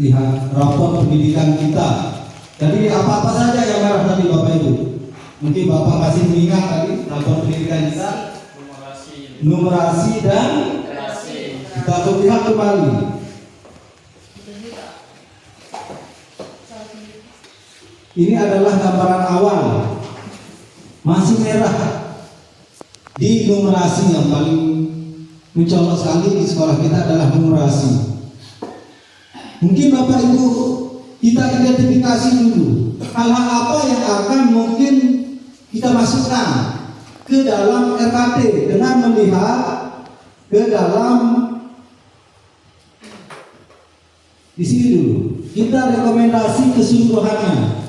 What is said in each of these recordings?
lihat rapor pendidikan kita. Jadi apa-apa saja yang merah tadi Bapak Ibu. Mungkin Bapak masih mengingat tadi rapor pendidikan kita, numerasi dan kita lihat kembali. Ini adalah gambaran awal, masih merah. Di numerasi yang paling mencolok sekali di sekolah kita adalah numerasi. Mungkin Bapak Ibu kita identifikasi dulu hal-hal apa yang akan mungkin kita masukkan ke dalam RKT dengan melihat ke dalam di sini dulu. Kita rekomendasi keseluruhannya.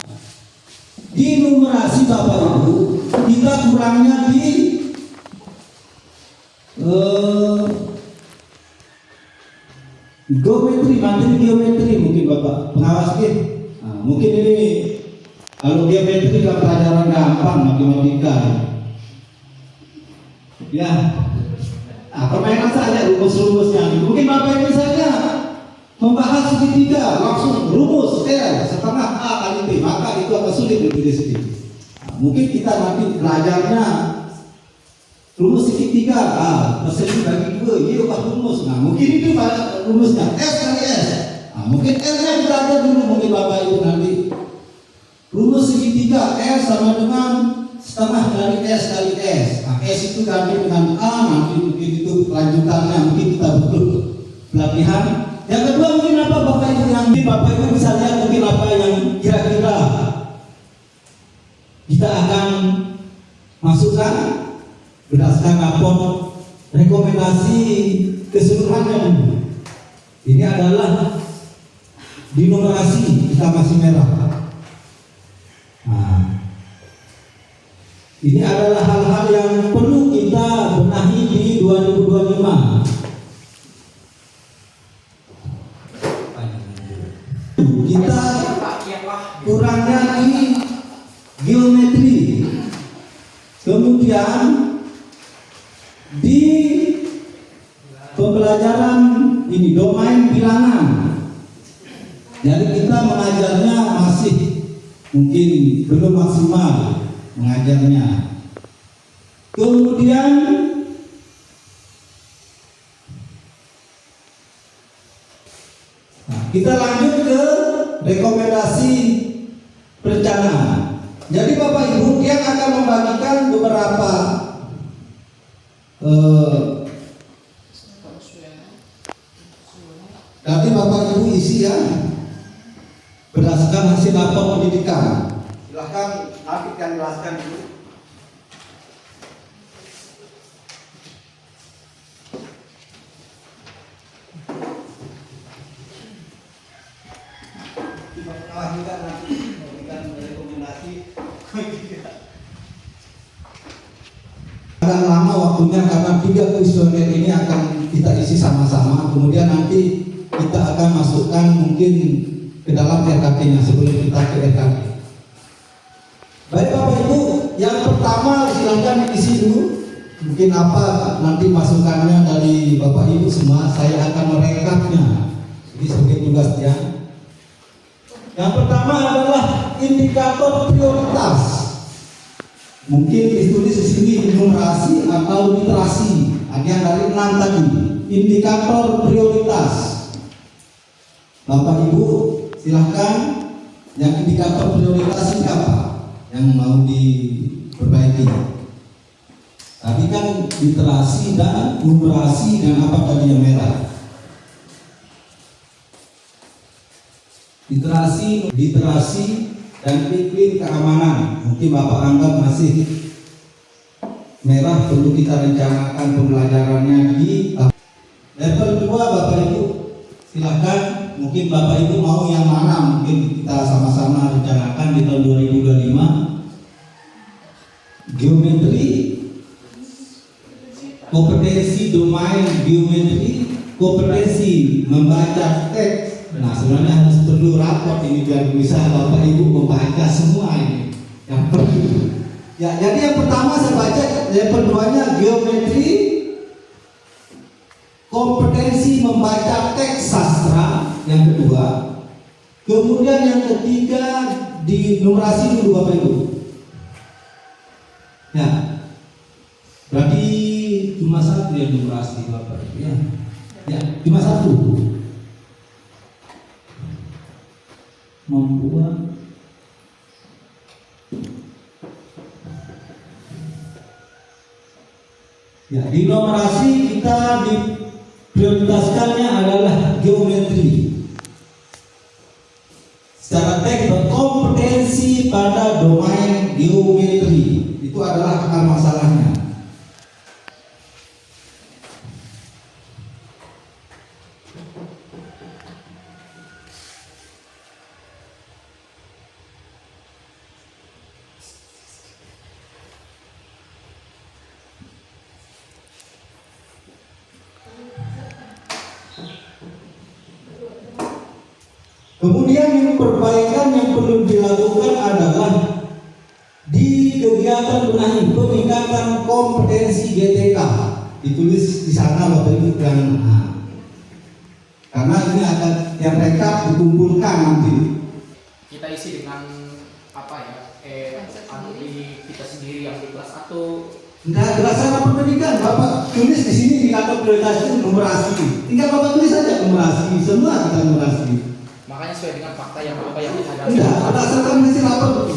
Di numerasi Bapak Ibu kita kurangnya di geometri, materi geometri mungkin Bapak pengawas mungkin ini kalau geometri kan pelajaran gampang matematika ya, permainan saja rumus-rumusnya. Mungkin Bapak Ibu saja membahas segitiga langsung rumus setengah A kali B, maka itu akan sulit bagi sedikit. Mungkin kita nanti belajarnya rumus segitiga persegi bagi 2, iya apa rumus. Mungkin itu rumusnya S kali S. Mungkin L nya belajar dulu mungkin Bapak Ibu nanti. Rumus segitiga S sama dengan setengah dari S kali S. S itu ganti dengan A, nanti mungkin itu lanjutannya mungkin kita butuh pelatihan. Yang kedua mungkin apa Bapak Ibu yang Bapak Ibu bisa lihat mungkin apa yang kira-kira kita akan masukkan berdasarkan rapor rekomendasi keseluruhannya. Ini adalah di numerasi kita masih merah. Ini adalah hal-hal yang perlu kita benahi di 2025. Kita kurangnya di geometri, kemudian di pembelajaran ini domain bilangan. Jadi kita mengajarnya masih mungkin belum maksimal mengajarnya. Kemudian kita lanjut ke rekomendasi perencanaan. Jadi Bapak Ibu yang akan membagikan beberapa nanti Bapak Ibu isi ya berdasarkan hasil rapor pendidikan. Silahkan nanti kan jelaskan dulu. Juga nanti memberikan rekomendasi. Agak lama waktunya karena 3 kuesioner ini akan kita isi sama-sama. Kemudian nanti kita akan masukkan mungkin ke dalam RKT-nya sebelum kita ke RKT. Baik Bapak Ibu, yang pertama silakan diisi dulu. Mungkin apa nanti masukannya dari Bapak Ibu semua, saya akan merekapnya. Jadi sebagai tugas dia. Yang pertama adalah indikator prioritas. Mungkin ditulis di sini numerasi atau literasi. Ada dari 6 tadi. Indikator prioritas. Bapak Ibu silahkan yang indikator prioritas ini apa yang mau diperbaiki. Tadi kan literasi dan numerasi dan apa tadi yang merah. Literasi dan iklim keamanan mungkin Bapak anggap masih merah, perlu kita rencanakan pembelajarannya di level 2. Bapak Ibu silahkan, mungkin Bapak Ibu mau yang mana, mungkin kita sama-sama rencanakan di tahun 2025. Geometri, kompetensi domain geometri, kompetensi membaca teks. Nah sebenarnya harus perlu rapor ini biar bisa Bapak Ibu membaca semua ini yang perlu. Ya, jadi yang pertama saya baca level 2-nya geometri, kompetensi membaca teks sastra. Yang kedua Kemudian yang ketiga di numerasi dulu Bapak Ibu. Ya, berarti cuma satu yang numerasi Bapak Ibu ya. Ya, cuma satu. Membuat ya, di numerasi kita diprioritaskannya adalah geometri. Secara teks berkompetensi pada domain geometri itu adalah akar masalahnya. Kemudian yang perbaikan yang perlu dilakukan adalah di kegiatan benahi peningkatan kompetensi GTK. Ditulis di sana Bapak Ibu dan karena ini akan yang rekap dikumpulkan nanti. Kita isi dengan apa ya? Ahli kita sendiri yang di kelas 1. Nah, berdasarkan pendidikan Bapak tulis di sini di kantor prioritas itu numerasi. Tinggal Bapak tulis saja numerasi, semua kita numerasi. Makanya sesuai dengan fakta yang apa yang dihadapi. Enggak, berdasarkan hasil lapor.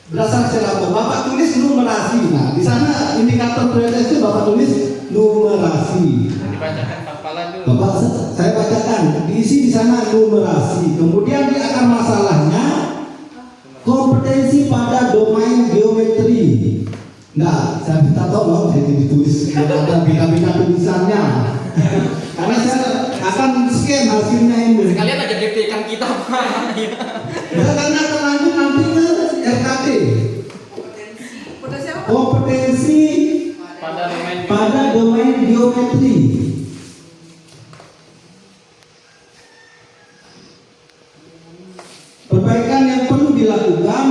Berdasarkan hasil lapor, Bapak tulis numerasi. Nah, di sana indikator prioritas itu Bapak tulis numerasi. Dibacakan hafalan dulu. Bapak, saya bacakan, diisi di sana numerasi. Kemudian di akar masalahnya kompetensi pada domain geometri. Nah, saya minta tolong jadi ditulis ada bina-bina tulisannya. Karena saya akan scan hasilnya ini. Sekalian aja dipikirkan kita Pak. Ya, karena akan lanjut nanti ke RKT. Kompetensi pada domain geometri. Perbaikan yang perlu dilakukan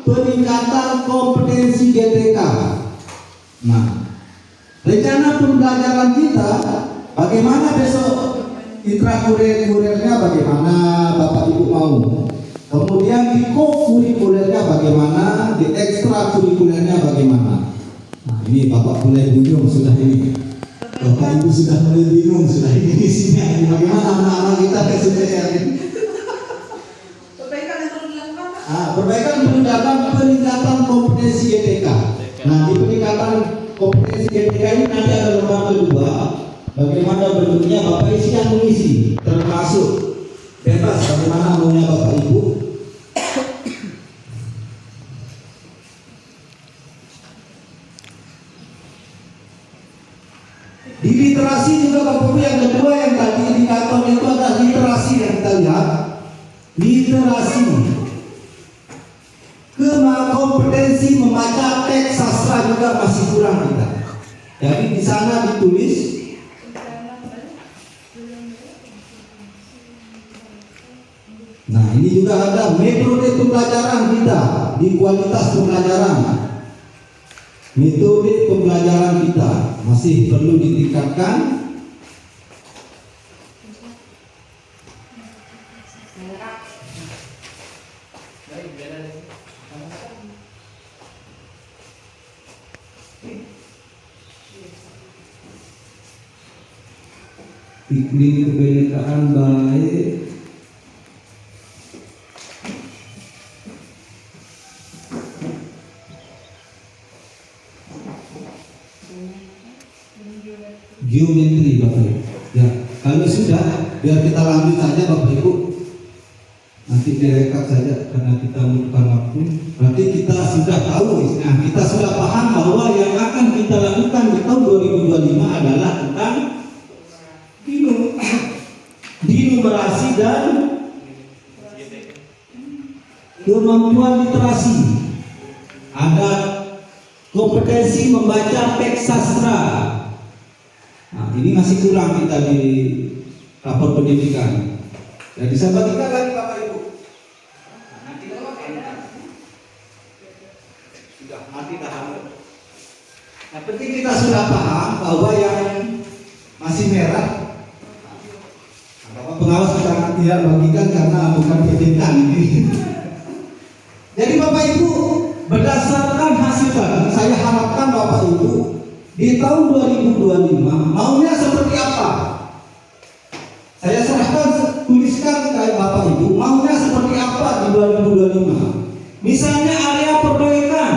peningkatan kompetensi GTK. Nah, rencana pembelajaran kita bagaimana besok intrakurikulernya bagaimana Bapak Ibu mau. Kemudian di co-kurikulernya bagaimana, di ekstrakurikulernya bagaimana. Nah, ini Bapak mulai bingung sudah ini. Bapak Ibu sudah mulai bingung sudah ini isinya. Bagaimana anak-anak kita kesulitan ini. Perbaikan peningkatan kompetensi GTK. Nah, di peningkatan kompetensi GTK ini nanti ada lembar kedua. Bagaimana bentuknya Bapak isi yang mengisi, termasuk bebas bagaimana maunya Bapak Ibu. Di literasi juga Bapak Ibu yang kedua yang tadi indikator itu ada literasi yang kita lihat. Literasi. Kompetensi membaca teks sastra juga masih kurang kita. Jadi di sana ditulis nah ini juga ada metode pembelajaran kita di kualitas pembelajaran. Metode pembelajaran kita masih perlu ditingkatkan. Iklim kebinekaan baik. Geometri Bapak Ibu. Ya, kalau sudah biar kita lanjut saja Bapak Ibu. Nanti direkap saja karena kita membutuhkan waktu. Berarti kita sudah tahu, nah kita sudah paham bahwa yang akan kita lakukan di tahun 2025 adalah tentang numerasi dan kemampuan literasi. Ada kompetensi membaca teks sastra. Nah, ini masih kurang kita di rapor pendidikan. Jadi saya bagikan lagi Bapak Ibu. Nanti dah. Yang penting kita sudah paham bahwa yang masih merah. Bapak pengawas kita tidak bagikan karena bukan PTK ini. Jadi Bapak Ibu, berdasarkan hasil tadi, saya harapkan Bapak Ibu di tahun 2025 maunya seperti apa? Saya serahkan, tuliskan ke Bapak Ibu, maunya seperti apa di 2025? Misalnya area perbaikan,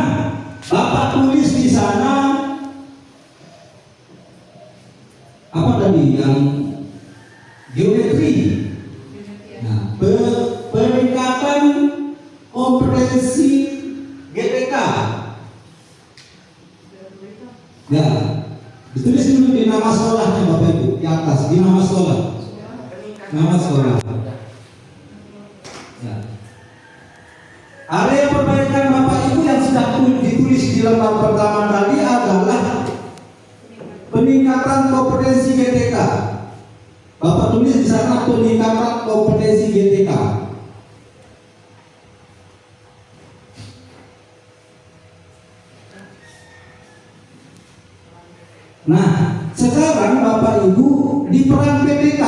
Bapak tulis di sana apa tadi yang geometri. Nah, peningkatan kompetensi GPK. Ya, ditulis dulu di nama sekolahnya Bapak Ibu, di atas di nama sekolah. Nama sekolah. Ya. Area perbaikan Bapak Ibu yang sudah ditulis di lembar pertama tadi adalah peningkatan kompetensi GTK. Bapak tulis di sana peningkatan kompetensi GTK. Nah, sekarang Bapak Ibu di peran PTK,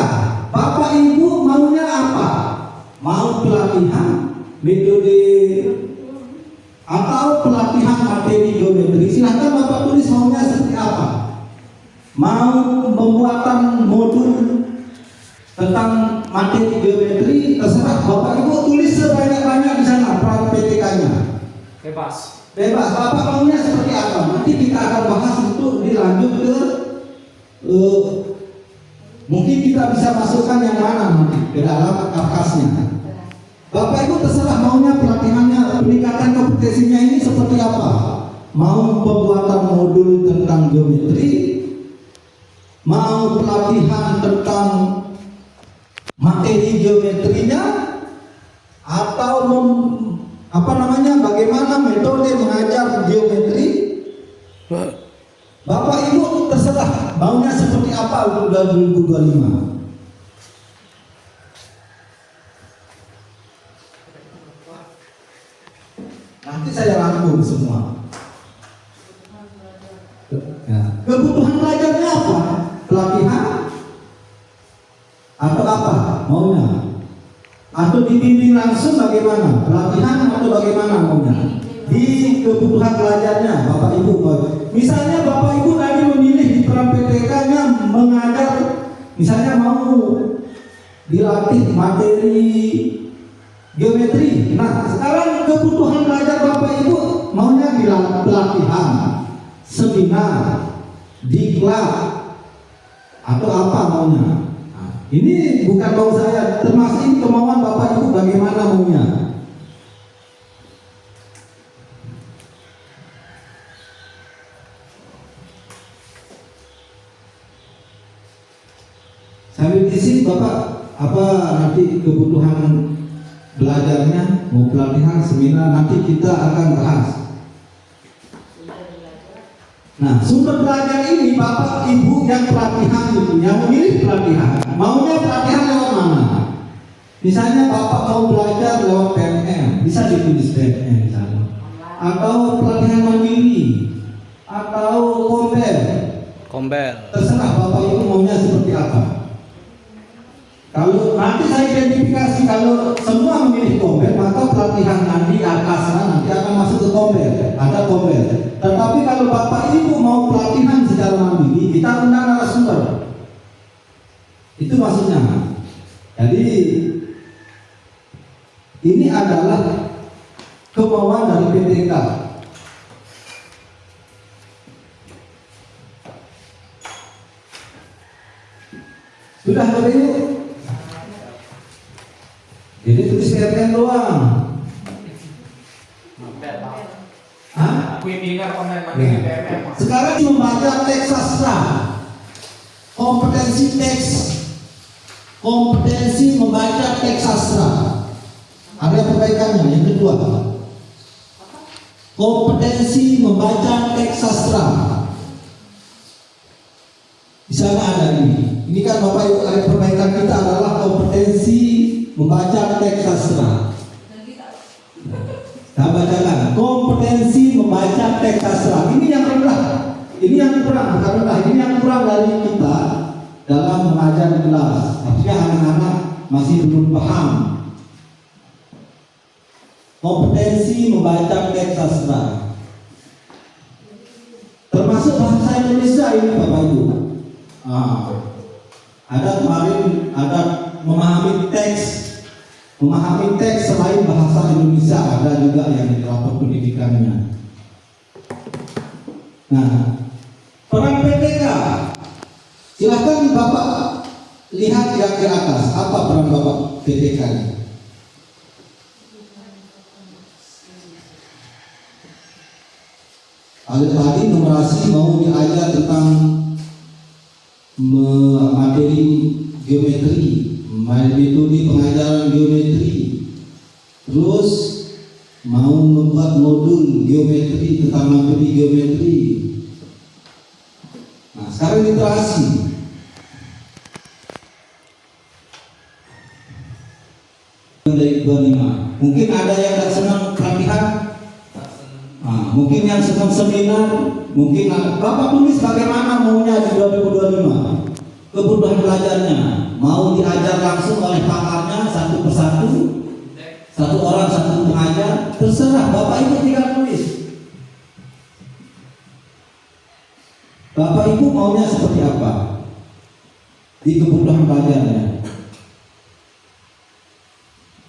Bapak Ibu maunya apa? Mau pelatihan metode atau pelatihan materi geometri? Silahkan Bapak tulis maunya seperti apa. Mau pembuatan modul tentang materi geometri, terserah Bapak Ibu tulis sebanyak-banyak di sana peran PTK-nya. Bebas. Bebas, Bapak maunya seperti apa? Nanti kita akan bahas untuk dilanjut ke mungkin kita bisa masukkan yang mana nanti ke dalam karkasnya. Bapak Ibu terserah maunya pelatihannya, peningkatan kompetensinya ini seperti apa? Mau pembuatan modul tentang geometri, mau pelatihan tentang materi geometrinya, atau bagaimana metode mengajar geometri? Bapak Ibu terserah maunya seperti apa untuk 2025. Nanti saya rangkum semua. Ya. Kebutuhan belajarnya apa? Pelatihan atau apa maunya? Atau dibimbing langsung bagaimana? Pelatihan atau bagaimana maunya? Di kebutuhan belajarnya Bapak Ibu. Misalnya Bapak Ibu tadi memilih di peran PTK-nya mengajar, misalnya mau dilatih materi geometri. Nah, sekarang kebutuhan belajar Bapak Ibu maunya di pelatihan, seminar, diklat, atau apa maunya? Nah, ini bukan mau saya, termasuk ini kemauan Bapak Ibu bagaimana maunya. Sambil di sini Bapak apa nanti kebutuhan belajarnya, mau pelatihan, seminar, nanti kita akan bahas. Nah, sumber belajar ini Bapak Ibu yang pelatihan itu, yang memilih pelatihan, maunya pelatihan lewat mana? Misalnya Bapak mau belajar lewat PNM, bisa ditulis PNM misalnya, atau pelatihan mandiri, atau kombel. Terserah Bapak Ibu maunya seperti apa. Kalau nanti saya identifikasi, kalau semua memilih kombel, maka pelatihan nanti atasnya nanti akan masuk ke kombel, ada kombel. Tetapi kalau Bapak Ibu mau pelatihan secara mandiri, kita undang narasumber. Itu maksudnya. Jadi ini adalah kemauan dari PTK. Sudah Bapak Ibu? Jadi tulis PNM doang. Hah? Webinar online materi PNM. Sekarang membaca teks sastra, kompetensi teks, kompetensi membaca teks sastra. Ada perbaikannya. Yang kedua, kompetensi membaca teks sastra. Di sana ada ini. Ini kan Bapak Ibu, ada perbaikan kita adalah kompetensi membaca teks sastra. Kita bacakan kompetensi membaca teks sastra. Ini yang rendah, ini yang kurang, bukan rendah, ini yang kurang dari kita. dalam mengajar di kelas. Artinya anak-anak masih belum paham. Kompetensi membaca teks sastra, termasuk bahasa Indonesia ini Bapak Ibu. Ada kemarin ada memahami teks selain bahasa Indonesia, ada juga yang di rapor pendidikannya. Nah, peran PTK, silahkan Bapak lihat yang di atas, apa peran Bapak PTK ini? Tadi numerasi mau diajar tentang materi geometri, metode pengajaran geometri, terus mau membuat modul geometri tentang materi geometri. Nah, sekarang literasi. Dari 25, mungkin ada yang tak senang pelatihan. Mungkin yang sedang seminar, mungkin Bapak tulis bagaimana maunya di 2025 kebutuhan belajarnya, mau diajar langsung oleh pakarnya satu persatu, satu orang satu pengajar, terserah Bapak Ibu tinggal tulis. Bapak Ibu maunya seperti apa di kebutuhan belajarnya.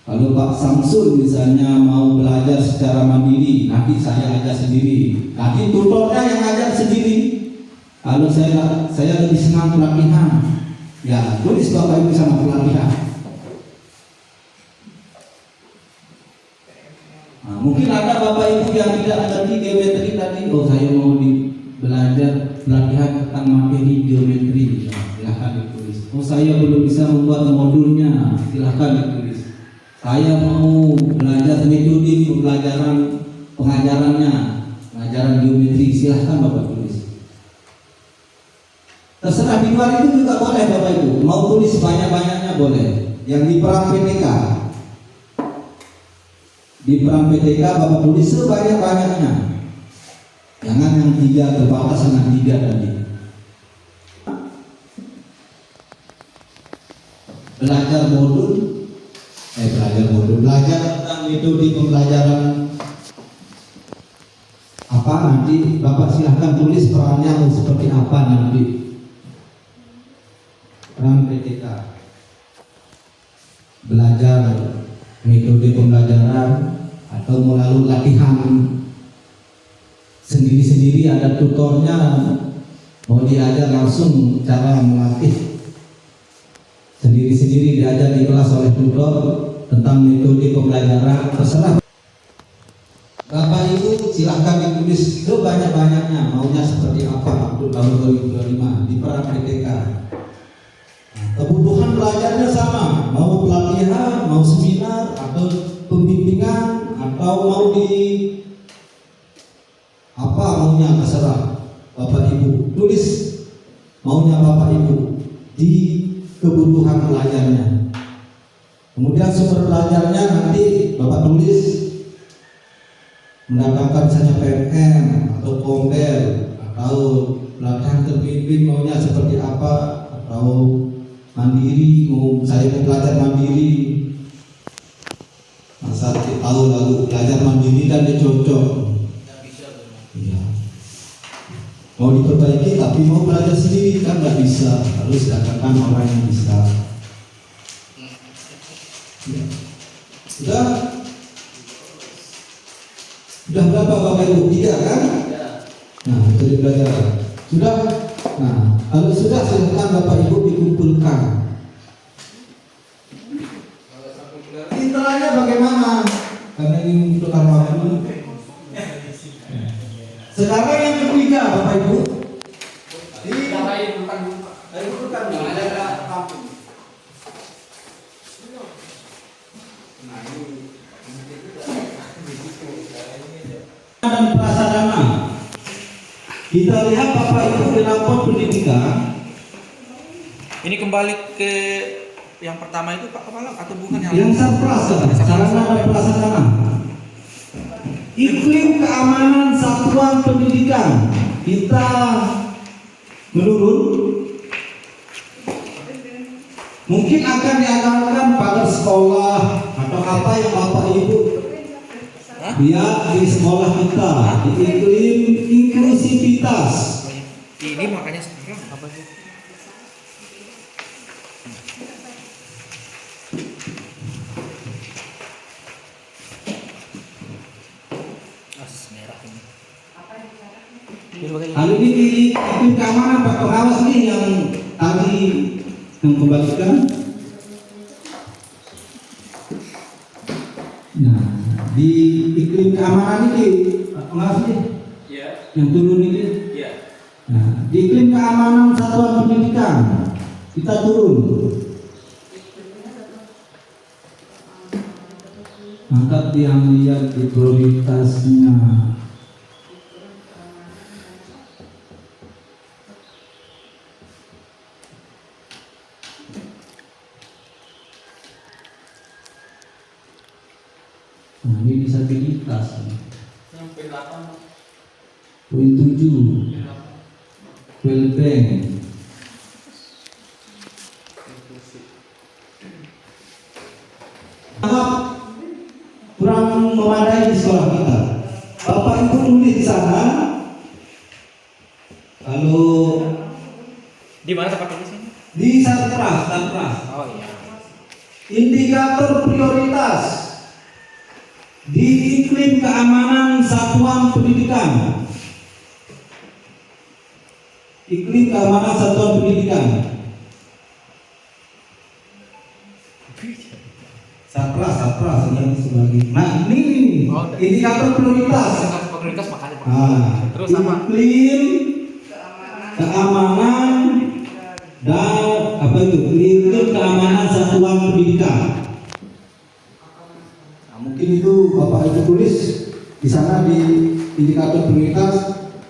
Kalau Pak Samsul misalnya mau belajar secara mandiri, nanti saya ajar sendiri. Nanti tutornya yang ajar sendiri. Kalau saya lebih senang pelatihan, ya tulis Bapak Ibu sama pelatihan. Nah, mungkin ada Bapak Ibu yang tidak ngerti geometri tadi. Oh, saya mau belajar pelatihan tentang materi geometri. Ya, silahkan ditulis. Oh, saya belum bisa membuat modulnya. Silahkan ditulis. Saya mau belajar metode pengajarannya, pengajaran geometri, silahkan Bapak tulis. Terserah di luar itu juga boleh Bapak Ibu, mau tulis banyak-banyaknya boleh. Yang di peran PTK, Bapak tulis sebanyak-banyaknya. Jangan yang 3 terbatas dengan 3 tadi. Belajar tentang metode pembelajaran apa nanti Bapak silahkan tulis perannya mau seperti apa nanti. Peran PTK, belajar metode pembelajaran atau melalui latihan sendiri-sendiri, ada tutornya, mau diajar langsung cara melatih sendiri-sendiri, diajar di kelas oleh tutor tentang metode pembelajaran, terserah. Bapak Ibu silahkan ditulis sebanyak-banyaknya maunya seperti apa untuk tahun 2025 di peran PTK. Kebutuhan belajarnya sama, mau pelatihan, mau seminar, atau pembimbingan, atau mau di apa maunya, terserah Bapak Ibu tulis maunya Bapak Ibu di kebutuhan belajarnya. Kemudian sumber belajarnya nanti Bapak tulis mendapatkan misalnya PNM atau Kombel, atau pelatihan terpimpin maunya seperti apa, atau mandiri, saya mau belajar mandiri. Masa tahu lalu belajar mandiri dan dia cocok. Iya. Mau diperbaiki tapi mau belajar sendiri kan nggak bisa, harus datangkan orang yang bisa. Ya. Sudah berapa Bapak Ibu? 3 kan? Nah, jadi belajar. Sudah. Nah, kalau sudah silakan Bapak Ibu dikumpulkan. Intranya bagaimana? Karena ini membutuhkan waktu. Sekarang yang ketiga Bapak Ibu. Bukan ada kampung. Dan prasarana. Kita lihat Bapak Ibu di rapor pendidikan. Ini kembali ke yang pertama itu Pak Kepala atau bukan yang sarana dan prasarana. Iklim keamanan satuan pendidikan kita menurun. Mungkin akan dianggarkan pada sekolah atau apa yang Bapak Ibu lihat di sekolah kita, di iklim inklusivitas. Ini makanya sekarang apa sih? Merah ini. Hal ini di iklim keamanan Pak Pengawas nih yang tadi membagikan. Nah, di iklim keamanan ini Pak Pengawas nih, yang turun ini. Nah, di iklim keamanan satuan pendidikan kita turun. Maka yang lihat di prioritasnya. Nah, ini disabilitas. Yang P8. Poin 7. World Bank. Kurang memadai di sekolah kita. Bapak Ibu tulis di sana. Lalu Di mana tempat tulisnya? di Satpras. Oh iya. Indikator prioritas di iklim keamanan satuan pendidikan. Iklim keamanan satuan pendidikan. Satpras ini sebagai. Nah ini indikator prioritas. Prioritas makanya. Terus apa? Iklim keamanan dan apa itu? Iklim keamanan satuan pendidikan. Nah, mungkin itu Bapak Ibu tulis di sana di indikator prioritas.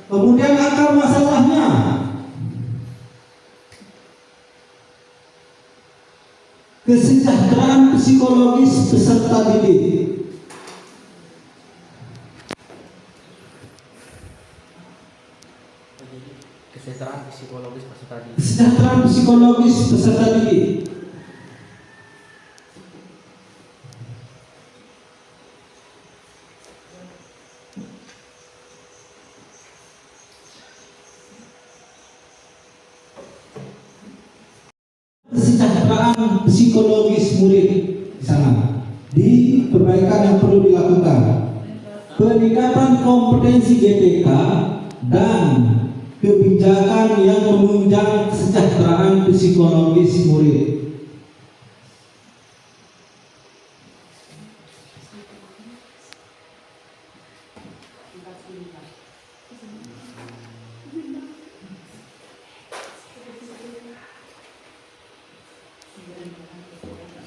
Kemudian akar masalahnya. Kesejahteraan psikologis peserta didik. Kesejahteraan psikologis peserta didik. Kesejahteraan psikologis peserta didik. Kesejahteraan psikologis murid di sana, di perbaikan yang perlu dilakukan, peningkatan kompetensi GPK dan kebijakan yang menunjang kesejahteraan psikologis murid.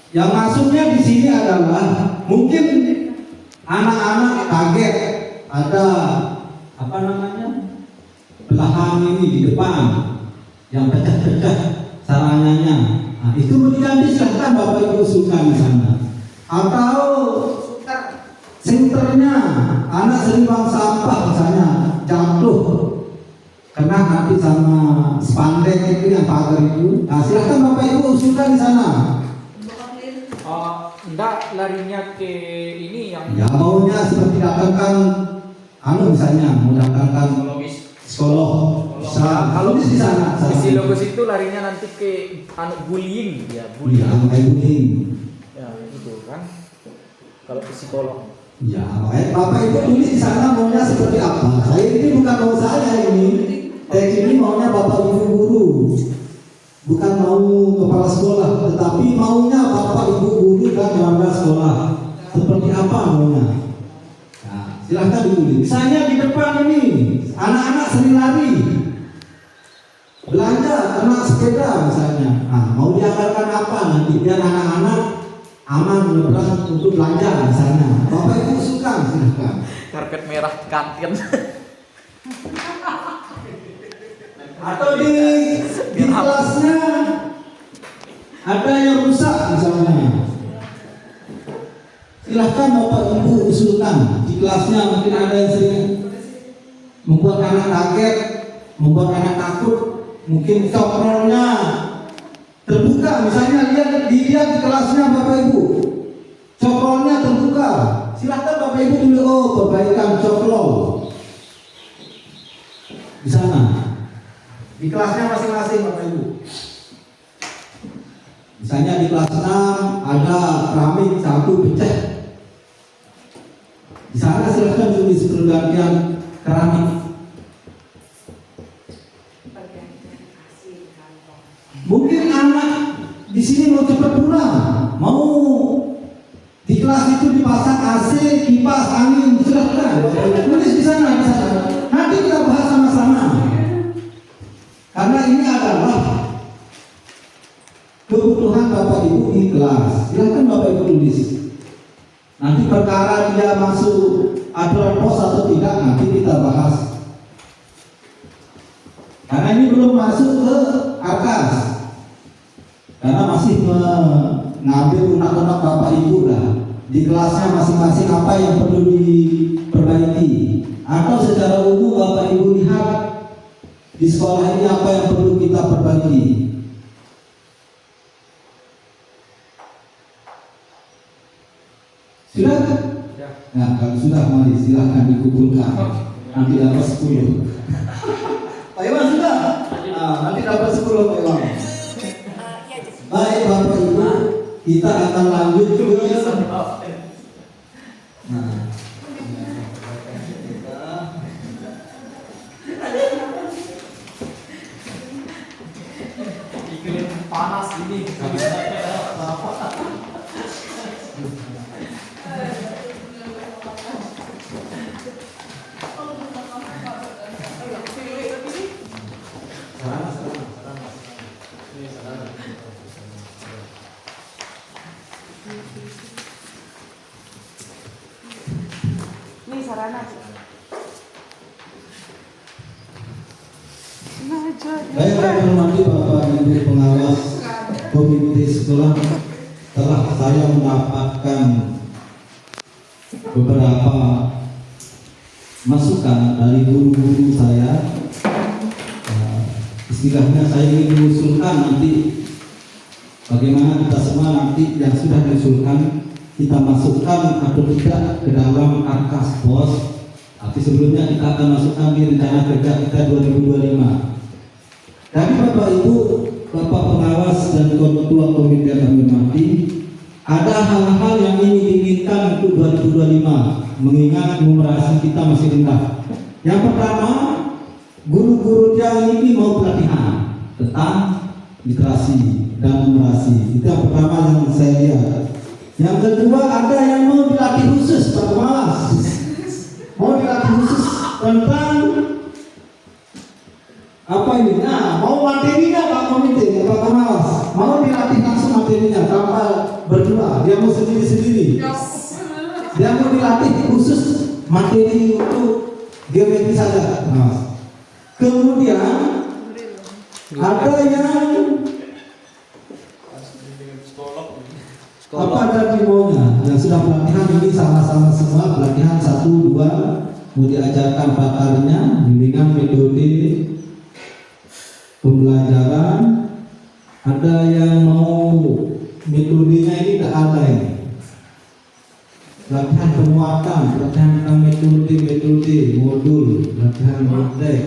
Yang masuknya di sini adalah mungkin anak-anak kaget ada apa namanya belahan ini di depan yang pecah-pecah sarangannya. Nah, itu diganti silahkan Bapak Ibu usulkan di sana. Atau senternya anak sering buang sampah misalnya jatuh kena nanti sama spandek itu yang pagar itu. Nah, silahkan Bapak Ibu usulkan di sana. Enggak larinya ke ini yang Ya maunya seperti datangkan misalnya mau datangkan psikolog bisa kalau di sana psikologis itu larinya nanti ke bullying ya, bullying. Ya makanya bullying. Ya itu kan kalau psikolog. Ya makanya Bapak Ibu tulis di sana maunya seperti apa. Saya ini bukan mau saya ini. Teks ini maunya Bapak Ibu guru. Bukan mau kepala sekolah, tetapi maunya Bapak Ibu guru dan warga sekolah. Seperti apa maunya? Nah, silahkan ditulis. Misalnya di depan ini, anak-anak sering lari, belanja, anak sepeda misalnya. Nah, mau dianggarkan apa nanti biar anak-anak aman nyebrang untuk belanja misalnya. Bapak Ibu usulkan silahkan. Karpet merah kantin. Atau di kelasnya ada yang rusak misalnya, silahkan Bapak Ibu usulkan. Di kelasnya mungkin ada yang sering membuat anak kaget, membuat anak takut, mungkin cokrolnya terbuka, misalnya dilihat di kelasnya Bapak Ibu, cokrolnya terbuka, silahkan Bapak Ibu tulis, oh perbaikan cokrol di sana, di kelasnya masing-masing Bapak Ibu. Misalnya di kelas 6 ada keramik satu pecah, di sana silahkan tulis pergantian keramik. Mungkin anak di sini mau cepat pulang, mau di kelas itu dipasang AC, kipas, angin, silahkan tulis di sana, di sana. Nanti kita bahas sama-sama. Karena ini adalah kebutuhan Bapak Ibu di kelas. Silahkan Bapak Ibu tulis. Nanti perkara dia masuk aturan pos atau tidak nanti kita bahas. Karena ini belum masuk ke Arkas. Karena masih mengambil undang-undang Bapak Ibu lah. Di kelasnya masing-masing apa yang perlu diperbaiki. Atau secara umum Bapak Ibu lihat di sekolah ini apa yang perlu kita perbaiki. Sudah? Nah, kalau sudah mari silahkan dikumpulkan. Nanti dapat 10. Pak Iwan sudah? Nah, nanti dapat 10 Pak Iwan. Baik Bapak Ibu, kita akan lanjut ke panas ini. Ini sarana. Baik, saya hormati Bapak Ibu pengawas komite sekolah, telah saya mendapatkan beberapa masukan dari guru-guru saya. Istilahnya saya ingin mengusulkan nanti bagaimana kita semua nanti yang sudah diusulkan kita masukkan atau tidak ke dalam Arkas Pos. Tapi sebelumnya kita akan masukkan di rencana kerja kita 2025. Dari Bapak Ibu, Bapak pengawas dan ketua komite yang kami hormati, ada hal-hal yang ingin diinginkan untuk 2025, mengingat numerasi kita masih rendah. Yang pertama, guru-guru yang ini mau pelatihan tentang literasi dan numerasi. Itu yang pertama yang saya lihat. Yang kedua, ada yang mau dilatih khusus Pak Pengawas, mau dilatih khusus tentang apa ini? Nah, mau materinya Pak Komite, Pak Pengawas, mau dilatih langsung materinya tanpa berdua, dia mau sendiri-sendiri. Dia mau dilatih khusus materi untuk geometri saja, Pengawas. Kemudian ada yang apa ada maunya yang sudah pelatihan ini sama-sama semua pelatihan 1, 2 mau diajarkan pakarnya, bimbingan metode pembelajaran. Ada yang mau metodenya ini tidak ada ini, latihan penguatan, latihan tentang metode modul, latihan model.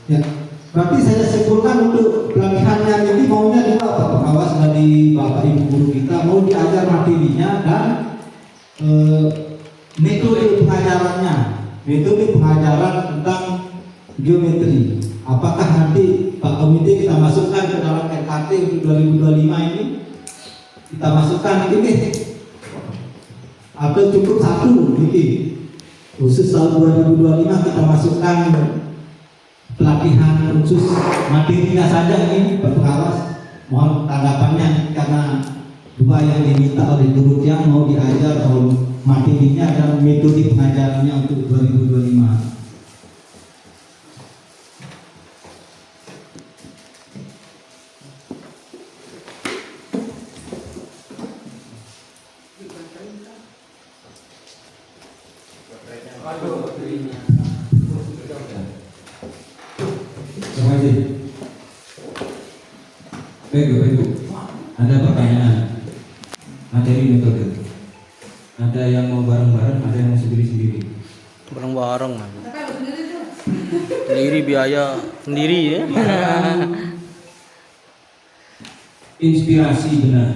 Ya, berarti saya simpulkan untuk pelatihannya ini maunya juga Pak Pengawas dari Bapak Ibu guru kita mau diajar materinya dan metode pengajarannya, metode pengajaran tentang geometri. Apakah nanti Pak Komite kita masukkan ke dalam RKT untuk 2025 ini? Kita masukkan ini atau cukup satu ini khusus tahun 2025 kita masukkan pelatihan khusus materinya saja ini Pak Pengawas. Mohon tanggapannya karena dua yang diminta oleh guru yang mau diajar oleh materinya dan metode pengajarannya untuk 2025. kasih. Baik Bapak Ibu, ada pertanyaan materi metode. Ada yang mau bareng-bareng, ada yang mau sendiri-sendiri. Bareng-bareng. Tapi harus sendiri tuh. Sendiri biaya sendiri ya. Inspirasi benar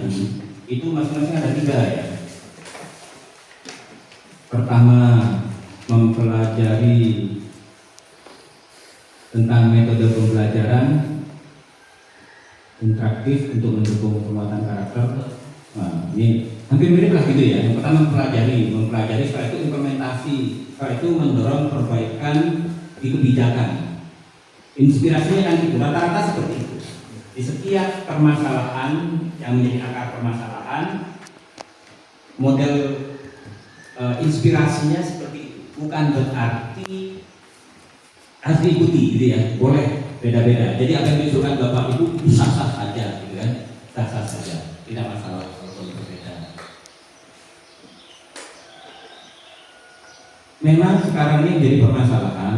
itu masing-masing ada 3 ya. Pertama, mempelajari tentang metode pembelajaran interaktif untuk mendukung penguatan karakter. Nah, ini hampir mirip lah gitu ya. Yang pertama mempelajari, setelah itu implementasi, setelah itu mendorong perbaikan di kebijakan. Inspirasinya kan gitu, rata-rata seperti itu. Di setiap permasalahan yang menjadi akar permasalahan, model inspirasinya seperti itu. Bukan berarti harus diikuti gitu ya, boleh beda-beda. Jadi apa yang diusulkan Bapak Ibu itu sah-sah saja gitu kan, sah-sah saja, tidak masalah kalau berbeda. Memang sekarang ini jadi permasalahan,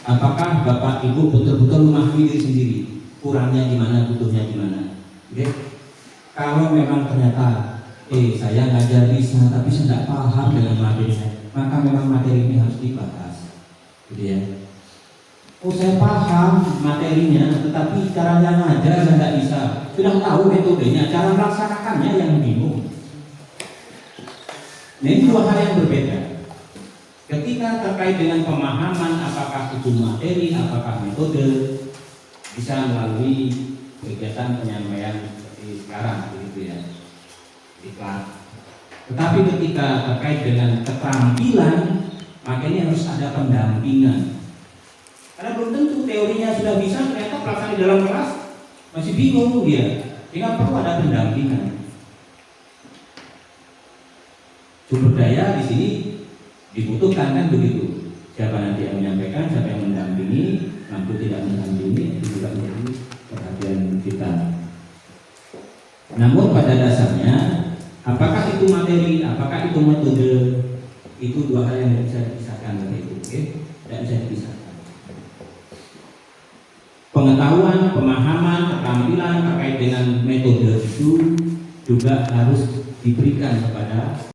apakah Bapak Ibu betul-betul memahami diri sendiri, kurangnya gimana, butuhnya gimana. Oke? Kalau memang ternyata saya ngajar bisa tapi saya tidak paham dengan materinya, maka memang materi ini harus dibahas, gitu ya. Oh saya paham materinya, tetapi caranya ngajar saya tidak bisa. Sudah tahu metodenya, cara melaksanakannya yang bingung. Nah ini 2 hal yang berbeda. Ketika terkait dengan pemahaman apakah itu materi, apakah metode, bisa melalui kegiatan penyampaian seperti sekarang, gitu ya. Tetapi ketika terkait dengan keterampilan, maka ini harus ada pendampingan. Karena belum tentu teorinya sudah bisa, ternyata pelaksanaan di dalam kelas masih bingung dia. Sehingga perlu ada pendampingan. Sumber daya di sini dibutuhkan kan begitu. Siapa nanti yang menyampaikan, siapa yang mendampingi, mampu tidak mendampingi, itu juga menjadi perhatian kita. Namun pada dasarnya, apakah itu materi, apakah itu metode, itu 2 hal yang tidak bisa dipisahkan dari itu, oke? Tidak bisa dipisahkan. Pengetahuan, pemahaman, keterampilan terkait dengan metode itu juga harus diberikan kepada